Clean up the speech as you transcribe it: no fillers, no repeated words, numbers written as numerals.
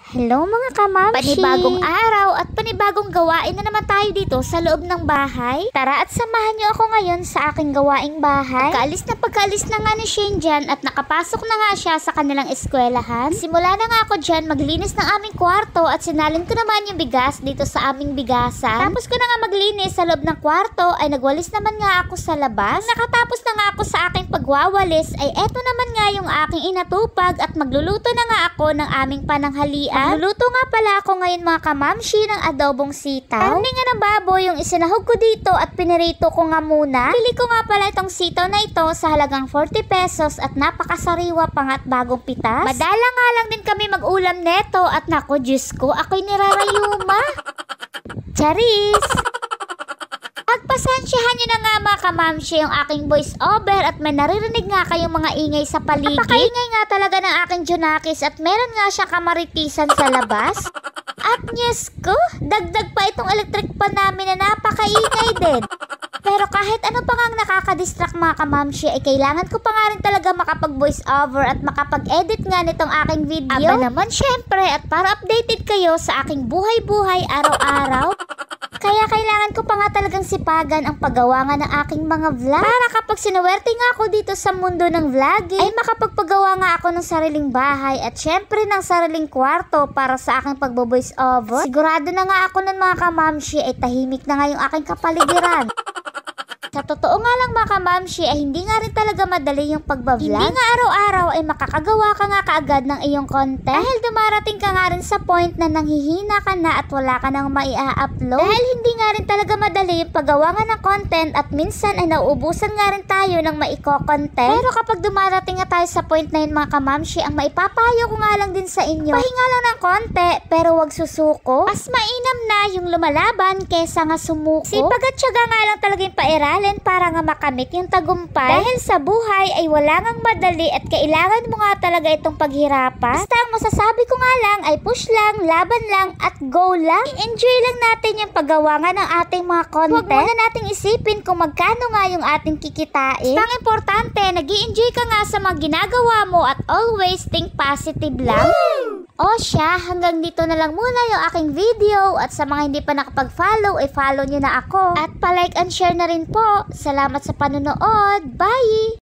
Hello mga kamamshi! Panibagong araw at panibagong gawain na naman tayo dito sa loob ng bahay. Tara at samahan niyo ako ngayon sa aking gawaing bahay. Pagkaalis na nga ni Shane dyan at nakapasok na nga siya sa kanilang eskwelahan. Simula na nga ako dyan maglinis ng aming kwarto at sinalin ko naman yung bigas dito sa aming bigasan. Tapos ko na nga maglinis sa loob ng kwarto ay nagwalis naman nga ako sa labas. Nakatapos na nga ako sa aking pagwawalis ay eto naman nga yung aking inatupag at magluluto na nga ako ng aming pananghalian. Magluluto nga pala ako ngayon mga kamamshi ng adobong sitaw. Karne nga ng baboy yung isinahog ko dito at pinirito ko nga muna. Pili ko nga pala itong sitaw na ito sa halagang 40 pesos at napakasariwa pa nga at bagong pitas. Madala nga lang din kami mag-ulam neto at naku Diyos ko, ako'y nirarayuma. Charis! Pagpasensyahan nyo na nga mga kamamshi yung aking voice over at may naririnig nga kayong mga ingay sa paligid. Napakaingay nga talaga ng aking Junakis at meron nga siya kamaritisan sa labas. At Diyos ko, dagdag pa itong electric pan namin na napakaingay din. Pero kahit ano pa nga nakakadistract mga kamamshi ay kailangan ko pa nga rin talaga makapag-voice over at makapag-edit nga nitong aking video. Aba naman syempre at para updated kayo sa aking buhay-buhay araw-araw. Kaya kailangan ko pa nga talagang sipagan ang paggawa nga ng aking mga vlog. Para kapag sinuwerte nga ako dito sa mundo ng vlogging, ay makapagpagawa nga ako ng sariling bahay at syempre ng sariling kwarto para sa aking pagbo-voice over. Sigurado na nga ako ng mga kamamshi ay tahimik na nga yung aking kapaligiran. Sa totoo nga lang mga kamamshi ay hindi nga rin talaga madali yung pagbablog. Hindi nga araw-araw ay makakagawa ka nga kaagad ng iyong content. Dahil dumarating ka nga rin sa point na nanghihina ka na at wala ka nang maia-upload. Dahil hindi nga rin talaga madali yung paggawa nga ng content at minsan ay nauubusan nga rin tayo ng maiko-content. Pero kapag dumarating nga tayo sa point na yun mga kamamshi, ang maipapayo ko nga lang din sa inyo, pahinga lang ng konti pero wag susuko. Mas mainam na yung lumalaban kesa nga sumuko. Sipag at tiyaga nga lang talaga yung pairalin para nga makamit yung tagumpay. Dahil sa buhay ay wala ngang madali at kailangan mo nga talaga itong paghirapan. Basta ang masasabi ko nga lang ay push lang, laban lang at go lang. I-enjoy lang natin yung paggawa nga ng ating mga content. Huwag muna nating isipin kung magkano nga yung ating kikitain. Basta ang importante, nag-i-enjoy ka nga sa mga ginagawa mo at always think positive lang. O siya, hanggang dito na lang muna yung aking video at sa mga hindi pa nakapag-follow, ay follow nyo na ako. At pa-like and share na rin po. Salamat sa panonood. Bye!